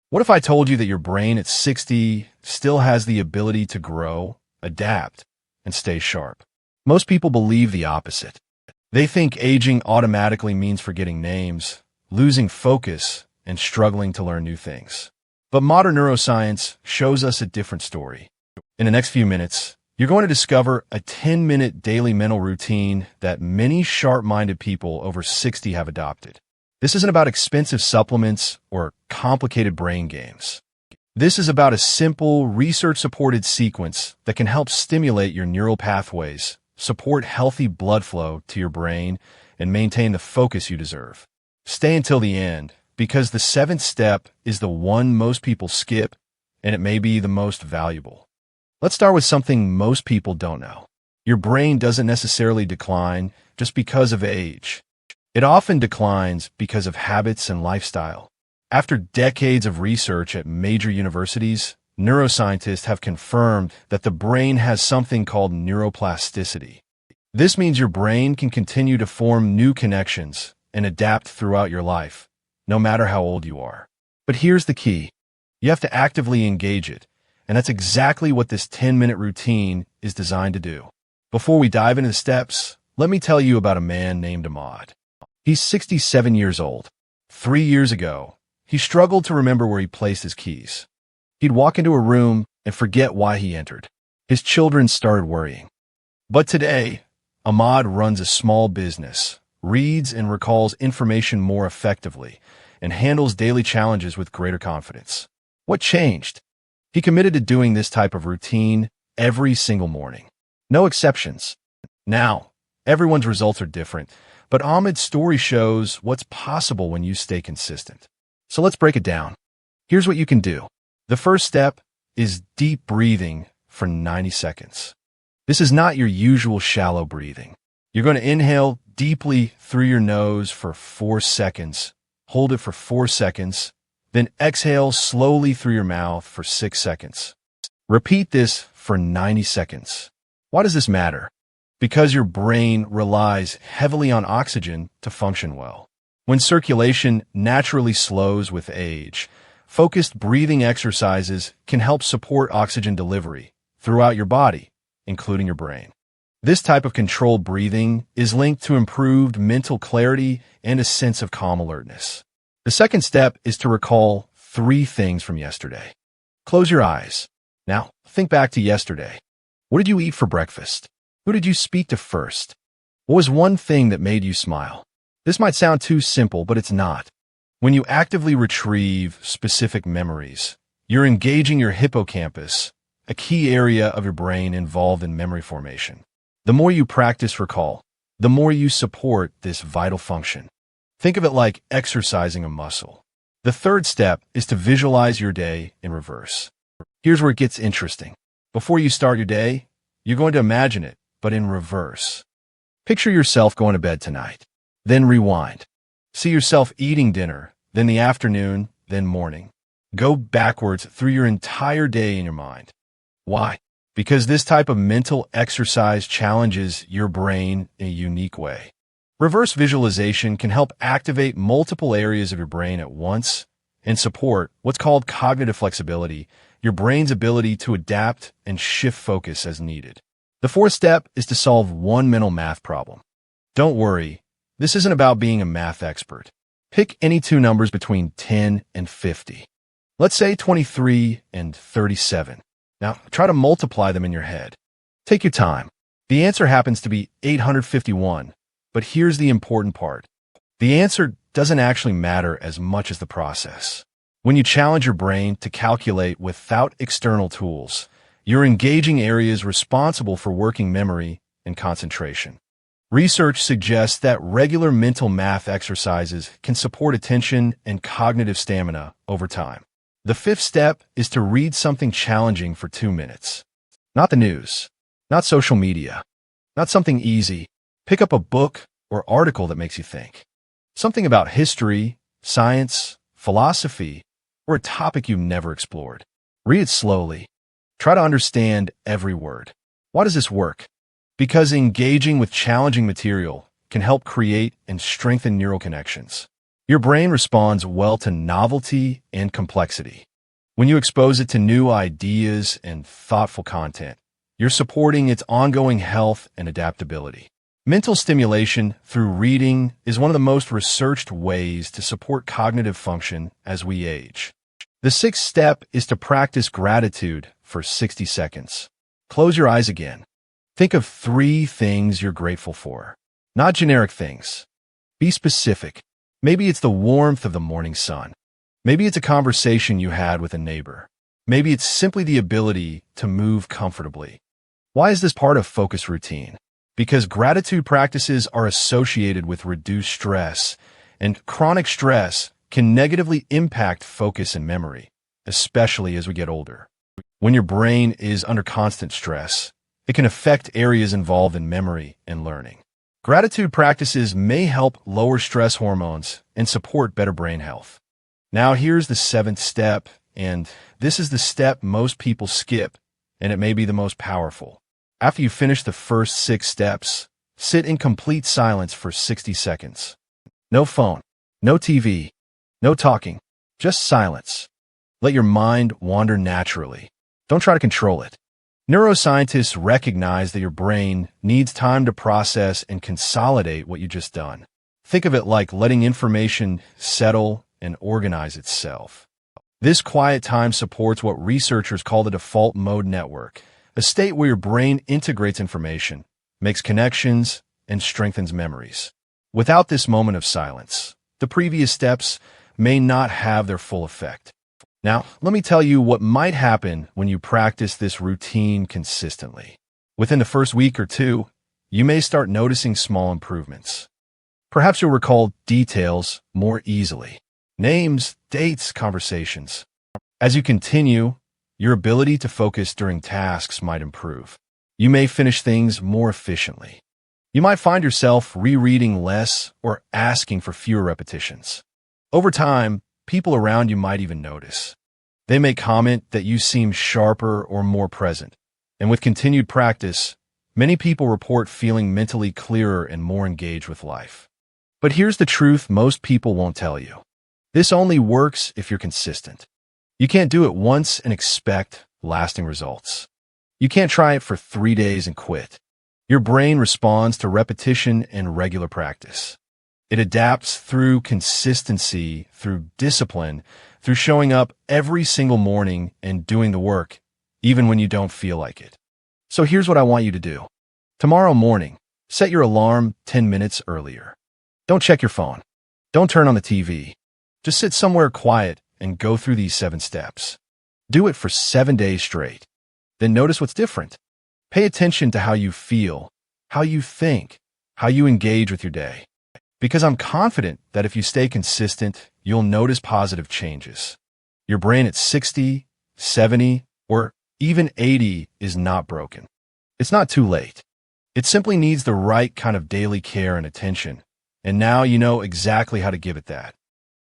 What if I told you that your brain at 60 still has the ability to grow, adapt, and stay sharp? Most people believe the opposite. They think aging automatically means forgetting names, losing focus, and struggling to learn new things. But modern neuroscience shows us a different story. In the next few minutes, you're going to discover a 10-minute daily mental routine that many sharp-minded people over 60 have adopted. This isn't about expensive supplements or complicated brain games. This is about a simple, research-supported sequence that can help stimulate your neural pathways, support healthy blood flow to your brain, and maintain the focus you deserve. Stay until the end, because the seventh step is the one most people skip, and it may be the most valuable. Let's start with something most people don't know. Your brain doesn't necessarily decline just because of age. It often declines because of habits and lifestyle. After decades of research at major universities, neuroscientists have confirmed that the brain has something called neuroplasticity. This means your brain can continue to form new connections and adapt throughout your life, no matter how old you are. But here's the key. You have to actively engage it, and that's exactly what this 10-minute routine is designed to do. Before we dive into the steps, let me tell you about a man named Ahmad. He's 67 years old. 3 years ago, he struggled to remember where he placed his keys. He'd walk into a room and forget why he entered. His children started worrying. But today, Ahmad runs a small business, reads and recalls information more effectively, and handles daily challenges with greater confidence. What changed? He committed to doing this type of routine every single morning. No exceptions. Now, everyone's results are different, but Ahmad's story shows what's possible when you stay consistent. So let's break it down. Here's what you can do. The first step is deep breathing for 90 seconds. This is not your usual shallow breathing. You're going to inhale deeply through your nose for 4 seconds, hold it for 4 seconds, then exhale slowly through your mouth for 6 seconds. Repeat this for 90 seconds. Why does this matter? Because your brain relies heavily on oxygen to function well. When circulation naturally slows with age, focused breathing exercises can help support oxygen delivery throughout your body, including your brain. This type of controlled breathing is linked to improved mental clarity and a sense of calm alertness. The second step is to recall 3 things from yesterday. Close your eyes. Now, think back to yesterday. What did you eat for breakfast? Who did you speak to first? What was one thing that made you smile? This might sound too simple, but it's not. When you actively retrieve specific memories, you're engaging your hippocampus, a key area of your brain involved in memory formation. The more you practice recall, the more you support this vital function. Think of it like exercising a muscle. The third step is to visualize your day in reverse. Here's where it gets interesting. Before you start your day, you're going to imagine it, but in reverse. Picture yourself going to bed tonight. Then rewind. See yourself eating dinner, then the afternoon, then morning. Go backwards through your entire day in your mind. Why? Because this type of mental exercise challenges your brain in a unique way. Reverse visualization can help activate multiple areas of your brain at once and support what's called cognitive flexibility, your brain's ability to adapt and shift focus as needed. The fourth step is to solve one mental math problem. Don't worry, this isn't about being a math expert. Pick any 2 numbers between 10 and 50. Let's say 23 and 37. Now, try to multiply them in your head. Take your time. The answer happens to be 851, but here's the important part. The answer doesn't actually matter as much as the process. When you challenge your brain to calculate without external tools, you're engaging areas responsible for working memory and concentration. Research suggests that regular mental math exercises can support attention and cognitive stamina over time. The fifth step is to read something challenging for 2 minutes. Not the news, not social media, not something easy. Pick up a book or article that makes you think. Something about history, science, philosophy, or a topic you've never explored. Read it slowly. Try to understand every word. Why does this work? Because engaging with challenging material can help create and strengthen neural connections. Your brain responds well to novelty and complexity. When you expose it to new ideas and thoughtful content, you're supporting its ongoing health and adaptability. Mental stimulation through reading is one of the most researched ways to support cognitive function as we age. The sixth step is to practice gratitude for 60 seconds. Close your eyes again. Think of 3 things you're grateful for. Not generic things. Be specific. Maybe it's the warmth of the morning sun. Maybe it's a conversation you had with a neighbor. Maybe it's simply the ability to move comfortably. Why is this part of focus routine? Because gratitude practices are associated with reduced stress, and chronic stress can negatively impact focus and memory, especially as we get older. When your brain is under constant stress, it can affect areas involved in memory and learning. Gratitude practices may help lower stress hormones and support better brain health. Now here's the 7th step, and this is the step most people skip, and it may be the most powerful. After you finish the first 6 steps, sit in complete silence for 60 seconds. No phone, no TV, no talking, just silence. Let your mind wander naturally. Don't try to control it. Neuroscientists recognize that your brain needs time to process and consolidate what you've just done. Think of it like letting information settle and organize itself. This quiet time supports what researchers call the default mode network, a state where your brain integrates information, makes connections, and strengthens memories. Without this moment of silence, the previous steps may not have their full effect. Now, let me tell you what might happen when you practice this routine consistently. Within the first week or 2, you may start noticing small improvements. Perhaps you'll recall details more easily. Names, dates, conversations. As you continue, your ability to focus during tasks might improve. You may finish things more efficiently. You might find yourself rereading less or asking for fewer repetitions. Over time, people around you might even notice. They may comment that you seem sharper or more present. And with continued practice, many people report feeling mentally clearer and more engaged with life. But here's the truth most people won't tell you. This only works if you're consistent. You can't do it once and expect lasting results. You can't try it for 3 days and quit. Your brain responds to repetition and regular practice. It adapts through consistency, through discipline, through showing up every single morning and doing the work, even when you don't feel like it. So here's what I want you to do. Tomorrow morning, set your alarm 10 minutes earlier. Don't check your phone. Don't turn on the TV. Just sit somewhere quiet and go through these 7 steps. Do it for 7 days straight. Then notice what's different. Pay attention to how you feel, how you think, how you engage with your day. Because I'm confident that if you stay consistent, you'll notice positive changes. Your brain at 60, 70, or even 80 is not broken. It's not too late. It simply needs the right kind of daily care and attention. And now you know exactly how to give it that.